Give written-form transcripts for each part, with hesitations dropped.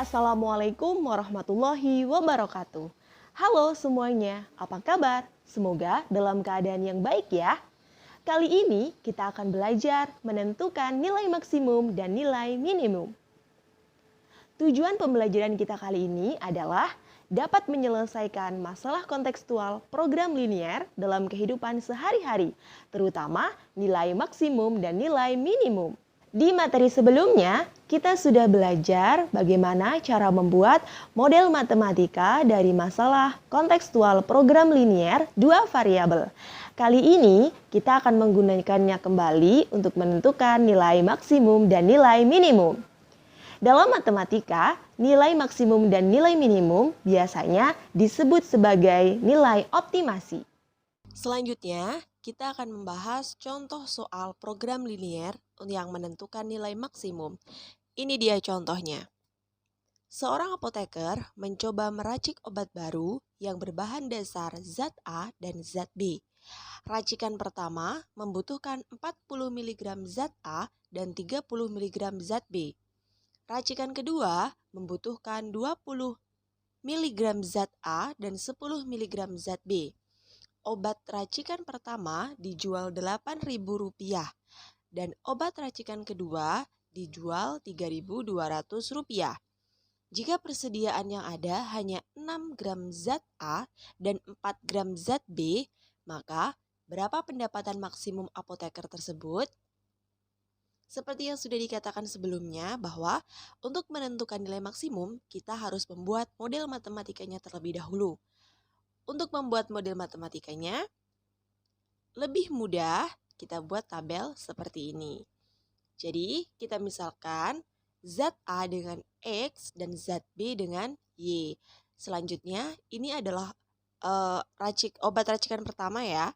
Assalamualaikum warahmatullahi wabarakatuh. Halo semuanya, apa kabar? Semoga dalam keadaan yang baik ya. Kali ini kita akan belajar menentukan nilai maksimum dan nilai minimum. Tujuan pembelajaran kita kali ini adalah dapat menyelesaikan masalah kontekstual program linier dalam kehidupan sehari-hari, terutama nilai maksimum dan nilai minimum. Di materi sebelumnya, kita sudah belajar bagaimana cara membuat model matematika dari masalah kontekstual program linier dua variabel. Kali ini, kita akan menggunakannya kembali untuk menentukan nilai maksimum dan nilai minimum. Dalam matematika, nilai maksimum dan nilai minimum biasanya disebut sebagai nilai optimasi. Selanjutnya, kita akan membahas contoh soal program linier yang menentukan nilai maksimum. Ini dia contohnya. Seorang apoteker mencoba meracik obat baru yang berbahan dasar zat A dan zat B. Racikan pertama membutuhkan 40 mg zat A dan 30 mg zat B. Racikan kedua membutuhkan 20 mg zat A dan 10 mg zat B. Obat racikan pertama dijual Rp8.000 dan obat racikan kedua dijual Rp3.200. Jika persediaan yang ada hanya 6 gram zat A dan 4 gram zat B, maka berapa pendapatan maksimum apoteker tersebut? Seperti yang sudah dikatakan sebelumnya bahwa untuk menentukan nilai maksimum, kita harus membuat model matematikanya terlebih dahulu. Untuk membuat model matematikanya lebih mudah, kita buat tabel seperti ini. Jadi, kita misalkan zat A dengan X dan zat B dengan Y. Selanjutnya, ini adalah obat racikan pertama ya,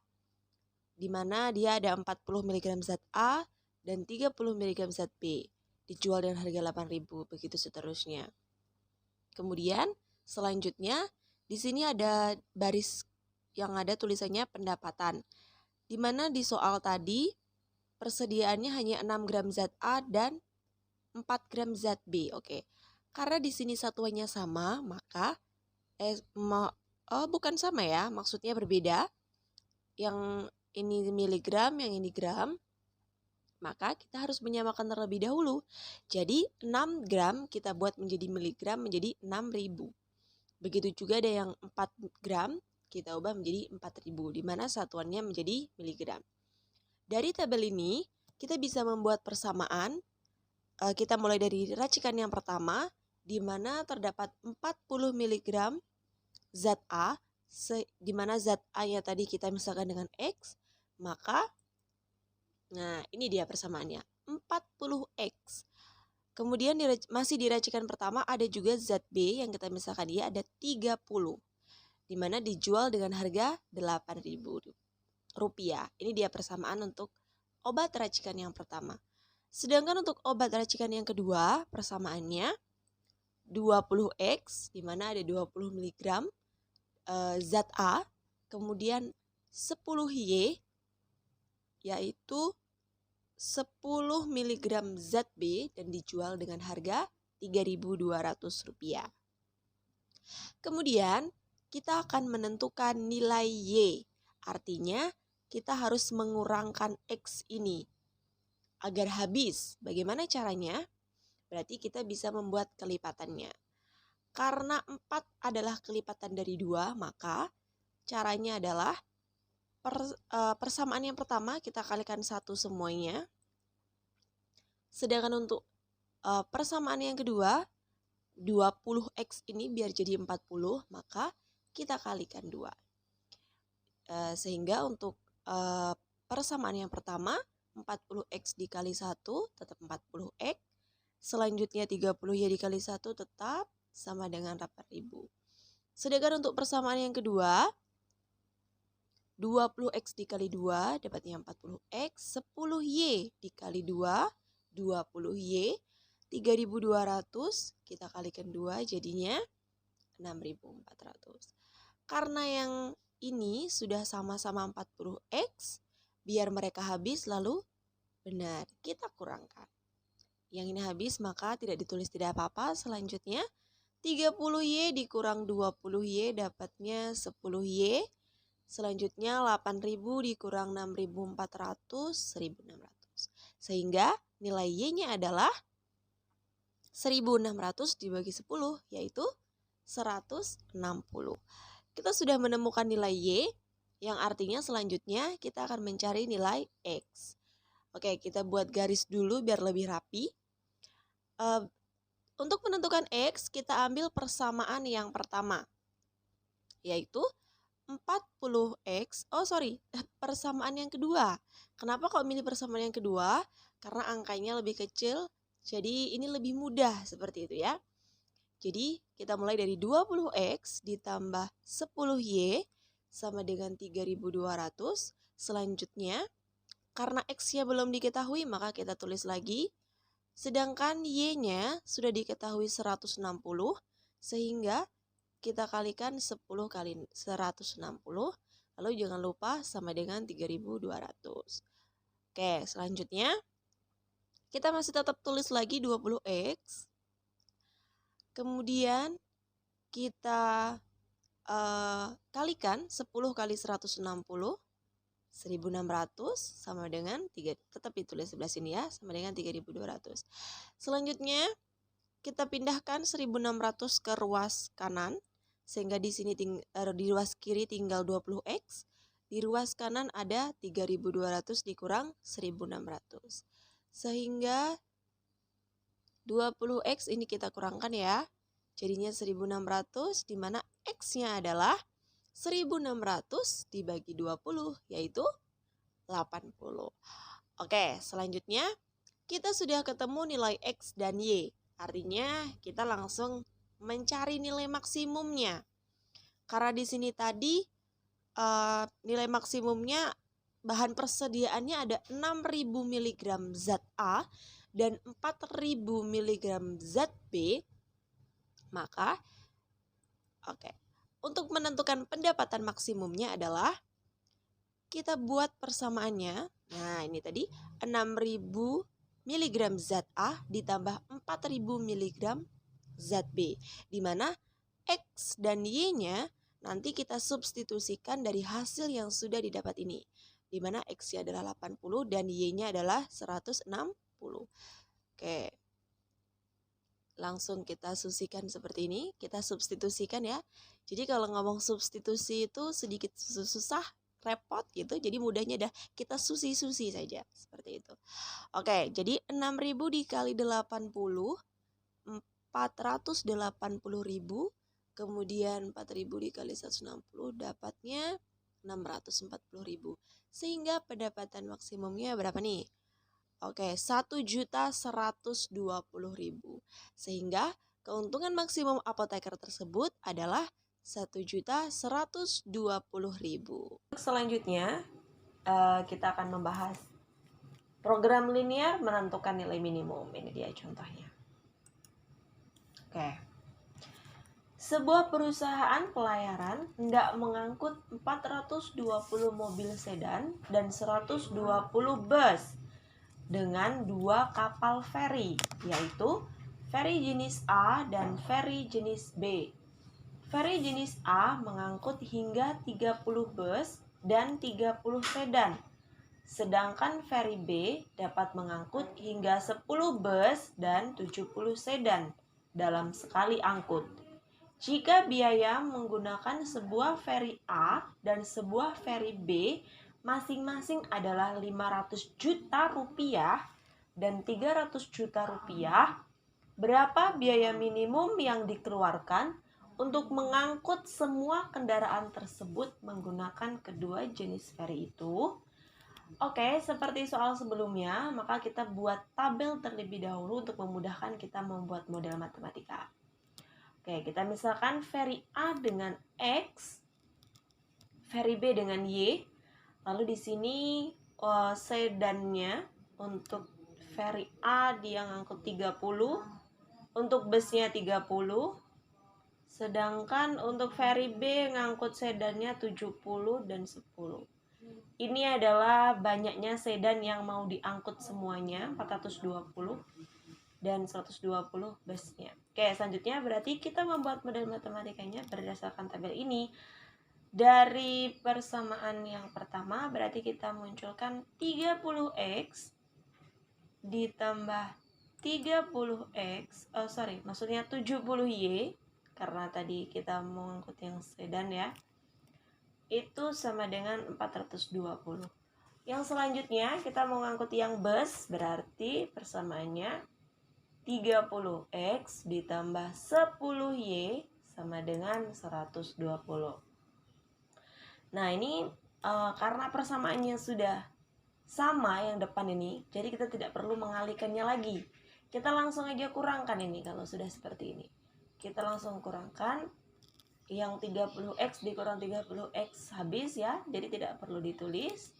di mana dia ada 40 mg zat A dan 30 mg zat B. Dijual dengan harga Rp8.000, begitu seterusnya. Kemudian, selanjutnya, di sini ada baris yang ada tulisannya pendapatan, di mana di soal tadi persediaannya hanya 6 gram zat A dan 4 gram zat B. Oke, karena di sini satuannya sama, maka bukan sama ya, maksudnya berbeda. Yang ini miligram, yang ini gram, maka kita harus menyamakan terlebih dahulu. Jadi 6 gram kita buat menjadi miligram menjadi 6.000. Begitu juga ada yang 4 gram, kita ubah menjadi 4.000, di mana satuannya menjadi miligram. Dari tabel ini, kita bisa membuat persamaan. Kita mulai dari racikan yang pertama, di mana terdapat 40 mg zat A, di mana zat A-nya tadi kita misalkan dengan X, maka, nah ini dia persamaannya, 40X. Kemudian masih di racikan pertama ada juga zat B yang kita misalkan dia ada 30, di mana dijual dengan harga Rp8.000. Ini dia persamaan untuk obat racikan yang pertama. Sedangkan untuk obat racikan yang kedua, persamaannya 20X, di mana ada 20 mg zat A, kemudian 10Y, yaitu 10 mg zat B dan dijual dengan harga Rp3.200. Kemudian kita akan menentukan nilai Y. Artinya kita harus mengurangkan X ini agar habis. Bagaimana caranya? Berarti kita bisa membuat kelipatannya. Karena 4 adalah kelipatan dari 2, maka caranya adalah persamaan yang pertama kita kalikan 1 semuanya. Sedangkan untuk persamaan yang kedua, 20X ini biar jadi 40, maka kita kalikan 2. Sehingga untuk persamaan yang pertama, 40X dikali 1 tetap 40X. Selanjutnya 30Y dikali 1 tetap sama dengan Rp8.000. Sedangkan untuk persamaan yang kedua, 20X dikali 2 dapatnya 40X, 10Y dikali 2, 20Y, 3.200 kita kalikan 2 jadinya 6.400. Karena yang ini sudah sama-sama 40X, biar mereka habis lalu benar kita kurangkan. Yang ini habis maka tidak ditulis tidak apa-apa. Selanjutnya 30Y dikurang 20Y dapatnya 10Y. Selanjutnya 8.000 dikurang 6.400, 1.600. Sehingga nilai Y-nya adalah 1.600 dibagi 10, yaitu 160. Kita sudah menemukan nilai Y, yang artinya selanjutnya kita akan mencari nilai X. Oke, kita buat garis dulu biar lebih rapi. Untuk menentukan X, kita ambil persamaan yang pertama, yaitu 40X, persamaan yang kedua. Kenapa kok milih persamaan yang kedua? Karena angkanya lebih kecil, jadi ini lebih mudah seperti itu ya. Jadi kita mulai dari 20X ditambah 10Y sama dengan 3.200. Selanjutnya, karena X-nya belum diketahui, maka kita tulis lagi. Sedangkan Y-nya sudah diketahui 160, sehingga kita kalikan 10 kali 160, lalu jangan lupa sama dengan 3.200. Oke, selanjutnya kita masih tetap tulis lagi 20X. Kemudian kita kalikan 10 kali 160, 1.600 sama dengan 3, tetap ditulis sebelah sini ya, sama dengan 3.200. Selanjutnya kita pindahkan 1.600 ke ruas kanan, sehingga di sini di ruas kiri tinggal 20X, di ruas kanan ada 3.200 dikurang 1.600. Sehingga 20X ini kita kurangkan ya, jadinya 1.600, di mana X-nya adalah 1.600 dibagi 20, yaitu 80. Oke, selanjutnya kita sudah ketemu nilai X dan Y. Artinya kita langsung mencari nilai maksimumnya. Karena di sini tadi nilai maksimumnya bahan persediaannya ada 6.000 mg zat A dan 4.000 mg zat B. Maka untuk menentukan pendapatan maksimumnya adalah kita buat persamaannya. Nah, ini tadi 6.000 mg zat A ditambah 4.000 mg zat B, di mana X dan Y-nya nanti kita substitusikan dari hasil yang sudah didapat ini, di mana X-nya adalah 80 dan Y-nya adalah 160. Oke, langsung kita susikan seperti ini, kita substitusikan ya. Jadi kalau ngomong substitusi itu sedikit susah, repot gitu, jadi mudahnya dah kita susi-susi saja, seperti itu. Oke, jadi 6.000 dikali 80, 480.000, kemudian 4.000 dikali 160 dapatnya 640.000. Sehingga pendapatan maksimumnya berapa nih? Oke, 1.120.000. Sehingga keuntungan maksimum apoteker tersebut adalah 1.120.000. Selanjutnya kita akan membahas program linear menentukan nilai minimum. Ini dia contohnya. Oke. Sebuah perusahaan pelayaran hendak mengangkut 420 mobil sedan dan 120 bus dengan 2 kapal feri, yaitu feri jenis A dan feri jenis B. Feri jenis A mengangkut hingga 30 bus dan 30 sedan. Sedangkan feri B dapat mengangkut hingga 10 bus dan 70 sedan dalam sekali angkut. Jika biaya menggunakan sebuah feri A dan sebuah feri B masing-masing adalah 500 juta rupiah dan 300 juta rupiah, berapa biaya minimum yang dikeluarkan untuk mengangkut semua kendaraan tersebut menggunakan kedua jenis feri itu? Oke, seperti soal sebelumnya, maka kita buat tabel terlebih dahulu untuk memudahkan kita membuat model matematika. Oke, kita misalkan feri A dengan X, feri B dengan Y. Lalu di sini sedannya untuk feri A dia ngangkut 30, untuk busnya 30. Sedangkan untuk feri B ngangkut sedannya 70 dan 10. Ini adalah banyaknya sedan yang mau diangkut semuanya, 420. dan 120 busnya. Oke, selanjutnya berarti kita membuat model matematikanya berdasarkan tabel ini. Dari persamaan yang pertama berarti kita munculkan 30x ditambah maksudnya 70y, karena tadi kita mau ngangkut yang sedan ya, itu sama dengan 420. Yang selanjutnya kita mau ngangkut yang bus, berarti persamaannya 30x ditambah 10y sama dengan 120. Nah ini karena persamaannya sudah sama yang depan ini, jadi kita tidak perlu mengalihkannya lagi. Kita langsung aja kurangkan ini kalau sudah seperti ini. Kita langsung kurangkan, yang 30x dikurang 30x habis ya, jadi tidak perlu ditulis.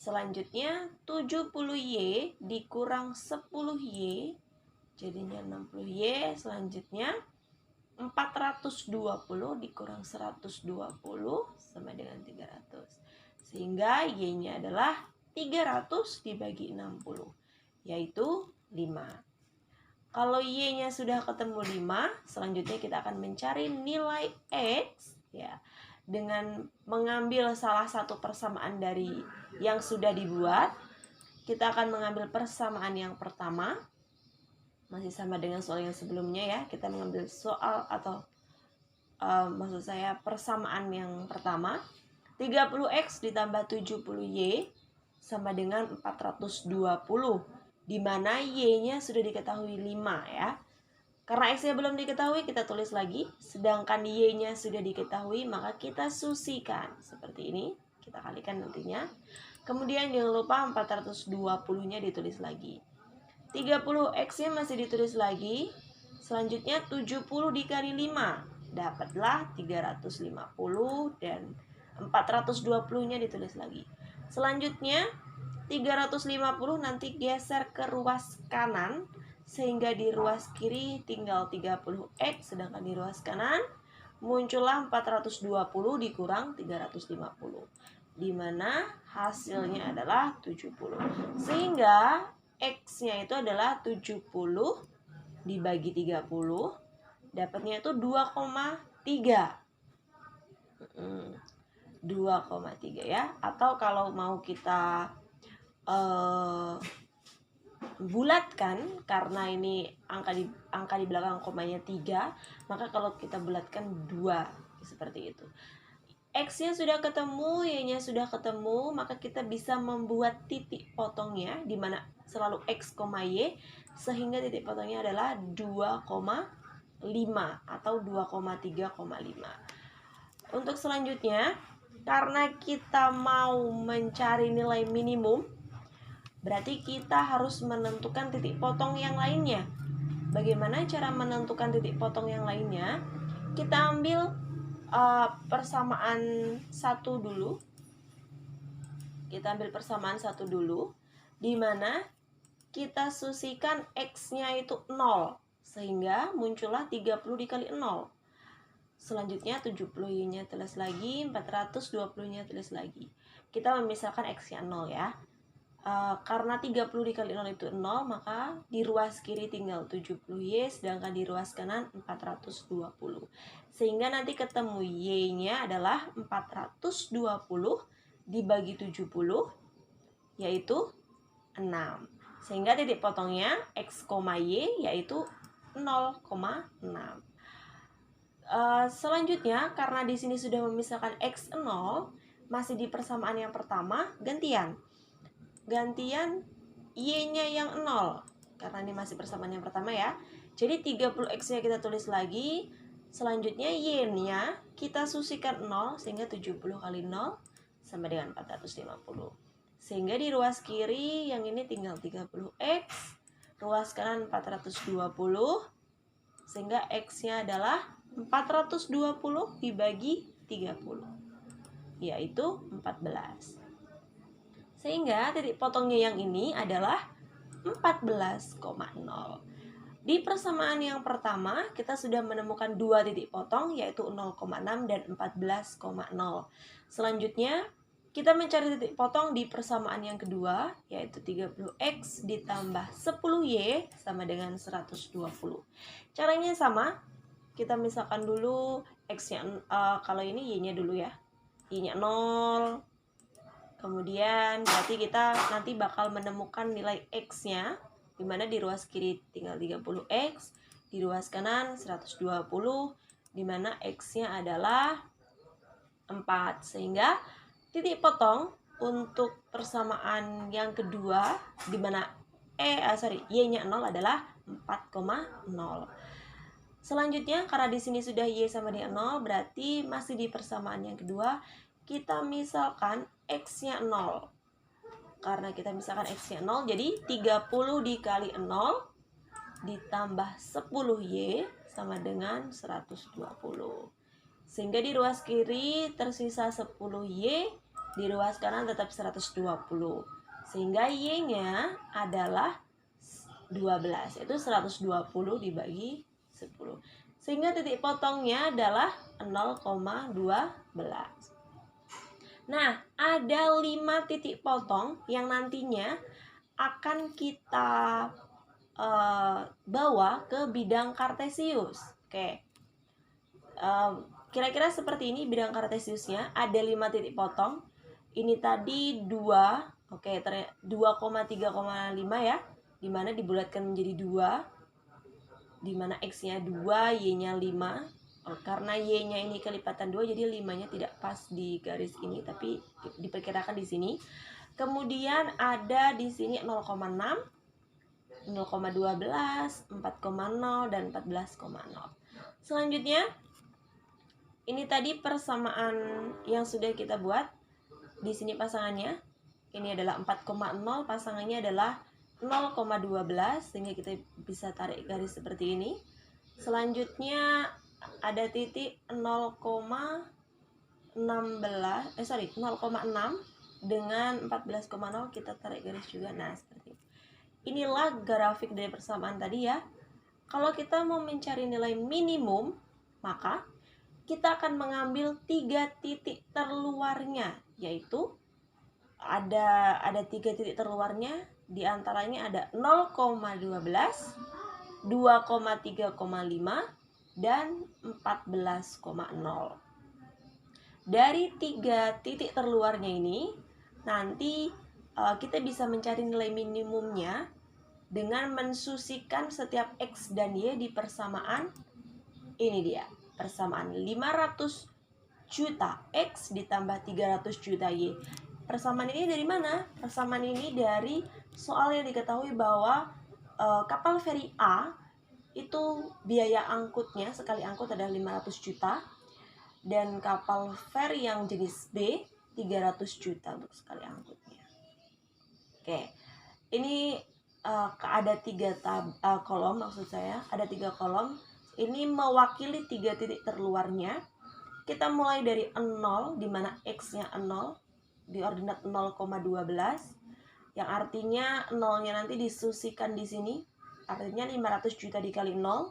Selanjutnya 70y dikurang 10y jadinya 60y. Selanjutnya 420 dikurang 120 sama dengan 300. Sehingga y-nya adalah 300 dibagi 60, yaitu 5. Kalau y-nya sudah ketemu 5, selanjutnya kita akan mencari nilai x ya, dengan mengambil salah satu persamaan dari yang sudah dibuat. Kita akan mengambil persamaan yang pertama, masih sama dengan soal yang sebelumnya ya. Kita mengambil soal atau maksud saya persamaan yang pertama, 30x ditambah 70y sama dengan 420, di mana y-nya sudah diketahui 5 ya. Karena x-nya belum diketahui, kita tulis lagi. Sedangkan y-nya sudah diketahui, maka kita susikan seperti ini. Kita kalikan nantinya. Kemudian jangan lupa 420-nya ditulis lagi. 30x-nya masih ditulis lagi. Selanjutnya 70 dikali 5, dapatlah 350, dan 420-nya ditulis lagi. Selanjutnya 350 nanti geser ke ruas kanan, sehingga di ruas kiri tinggal 30x, sedangkan di ruas kanan muncullah 420 dikurang 350, di mana hasilnya adalah 70. Sehingga x-nya itu adalah 70 dibagi 30, dapatnya itu 2,3. 2,3 ya. Atau kalau mau kita bulatkan, karena ini angka di belakang komanya 3, maka kalau kita bulatkan 2 seperti itu. X-nya sudah ketemu, Y-nya sudah ketemu, maka kita bisa membuat titik potongnya di mana selalu X, Y, sehingga titik potongnya adalah 2,5 atau 2,3,5. Untuk selanjutnya, karena kita mau mencari nilai minimum, berarti kita harus menentukan titik potong yang lainnya. Bagaimana cara menentukan titik potong yang lainnya? Kita ambil persamaan 1 dulu. Kita ambil persamaan 1 dulu, di mana kita susikan x-nya itu 0, sehingga muncullah 30 dikali 0. Selanjutnya 70y-nya tulis lagi, 420-nya tulis lagi. Kita memisahkan x-nya 0 ya. Karena 30 dikali 0 itu 0, maka di ruas kiri tinggal 70y, sedangkan di ruas kanan 420. Sehingga nanti ketemu y-nya adalah 420 dibagi 70, yaitu 6. Sehingga titik potongnya x, y yaitu 0,6. Selanjutnya, karena di sini sudah memisahkan x 0, masih di persamaan yang pertama, gantian y-nya yang 0, karena ini masih persamaan yang pertama ya. Jadi 30x-nya kita tulis lagi. Selanjutnya y-nya kita susikan 0, sehingga 70 kali 0 sama dengan 450. Sehingga di ruas kiri yang ini tinggal 30x, ruas kanan 420, sehingga x-nya adalah 420 dibagi 30, yaitu 14. Sehingga titik potongnya yang ini adalah 14,0. Di persamaan yang pertama, kita sudah menemukan 2 titik potong, yaitu 0,6 dan 14,0. Selanjutnya, kita mencari titik potong di persamaan yang kedua, yaitu 30x ditambah 10y sama dengan 120. Caranya sama, kita misalkan dulu x-nya, kalau ini y-nya dulu ya, y-nya 0, kemudian berarti kita nanti bakal menemukan nilai x-nya, dimana di ruas kiri tinggal 30x, di ruas kanan 120, dimana x-nya adalah 4, sehingga titik potong untuk persamaan yang kedua di mana y-nya 0 adalah 4,0. Selanjutnya karena di sini sudah y sama dengan 0, berarti masih di persamaan yang kedua kita misalkan x-nya 0. Karena kita misalkan x-nya 0, jadi 30 dikali 0 ditambah 10y sama dengan 120. Sehingga di ruas kiri tersisa 10y, di ruas kanan tetap 120. Sehingga y-nya adalah 12, itu 120 dibagi 10. Sehingga titik potongnya adalah 0,12. Nah, ada 5 titik potong yang nantinya akan kita bawa ke bidang kartesius. Oke. Kira-kira seperti ini bidang kartesiusnya, ada 5 titik potong. Ini tadi 2, oke, 2,3,5 ya, dimana dibulatkan menjadi 2, dimana x-nya 2, y-nya 5. Karena y-nya ini kelipatan 2, jadi 5-nya tidak pas di garis ini, tapi diperkirakan di sini. Kemudian ada di sini 0,6, 0,12, 4,0, dan 14,0. Selanjutnya, ini tadi persamaan yang sudah kita buat. Di sini pasangannya, ini adalah 4,0, pasangannya adalah 0,12, sehingga kita bisa tarik garis seperti ini. Selanjutnya ada titik 0,6 dengan 14,0, kita tarik garis juga. Nah, seperti ini. Inilah grafik dari persamaan tadi ya. Kalau kita mau mencari nilai minimum, maka kita akan mengambil 3 titik terluarnya, yaitu ada 3 titik terluarnya, diantaranya ada 0,12, 2,3,5, dan 14,0. Dari 3 titik terluarnya ini, nanti kita bisa mencari nilai minimumnya dengan mensusikan setiap x dan y di persamaan. Ini dia persamaan 500 juta x ditambah 300 juta y. Persamaan ini dari mana? Persamaan ini dari soal yang diketahui bahwa kapal feri A itu biaya angkutnya, sekali angkut adalah 500 juta, dan kapal feri yang jenis B 300 juta untuk sekali angkutnya. Oke, ini ada 3 kolom, maksud saya ada 3 kolom. Ini mewakili 3 titik terluarnya. Kita mulai dari 0, di mana x-nya 0, di ordinat 0,12, yang artinya 0-nya nanti disusikan di sini. Artinya 500 juta dikali 0,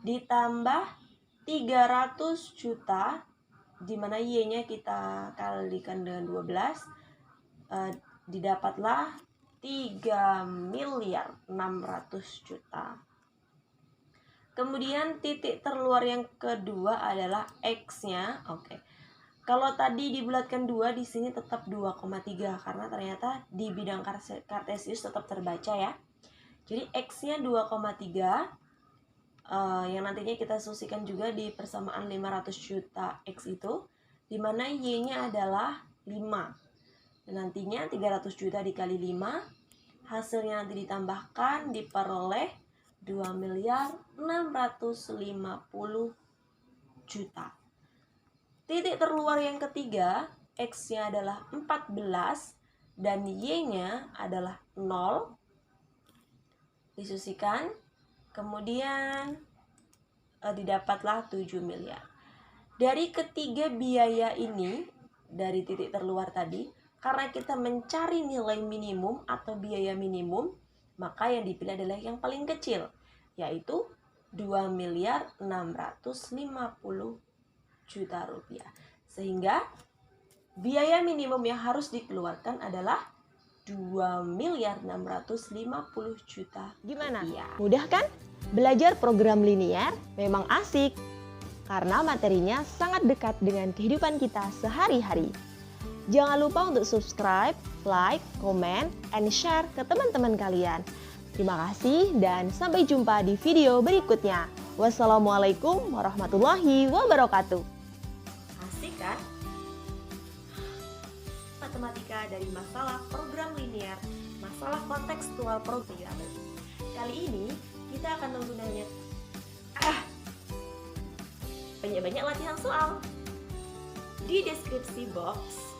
ditambah 300 juta, di mana y-nya kita kalikan dengan 12, didapatlah 3.600.000.000 juta. Kemudian titik terluar yang kedua adalah x-nya. Oke. Kalau tadi dibulatkan 2, di sini tetap 2,3 karena ternyata di bidang kartesius tetap terbaca ya. Jadi x-nya 2,3 yang nantinya kita susikan juga di persamaan 500 juta x itu, di mana y-nya adalah 5. Dan nantinya 300 juta dikali 5, hasilnya nanti ditambahkan diperoleh 2.650.000.000. Titik terluar yang ketiga, x-nya adalah 14 dan y-nya adalah 0. Disusikan, kemudian didapatlah 7 miliar. Dari ketiga biaya ini, dari titik terluar tadi, karena kita mencari nilai minimum atau biaya minimum, maka yang dipilih adalah yang paling kecil, yaitu 2.650.000.000 rupiah. Sehingga biaya minimum yang harus dikeluarkan adalah 2.650.000.000 Gimana? rupiah. Mudah kan? Belajar program linear memang asik karena materinya sangat dekat dengan kehidupan kita sehari-hari. Jangan lupa untuk subscribe, like, comment, and share ke teman-teman kalian. Terima kasih dan sampai jumpa di video berikutnya. Wassalamualaikum warahmatullahi wabarakatuh. Asik kan? Matematika dari masalah program linear, masalah kontekstual program. Kali ini kita akan menggunakan banyak-banyak latihan soal. Di deskripsi box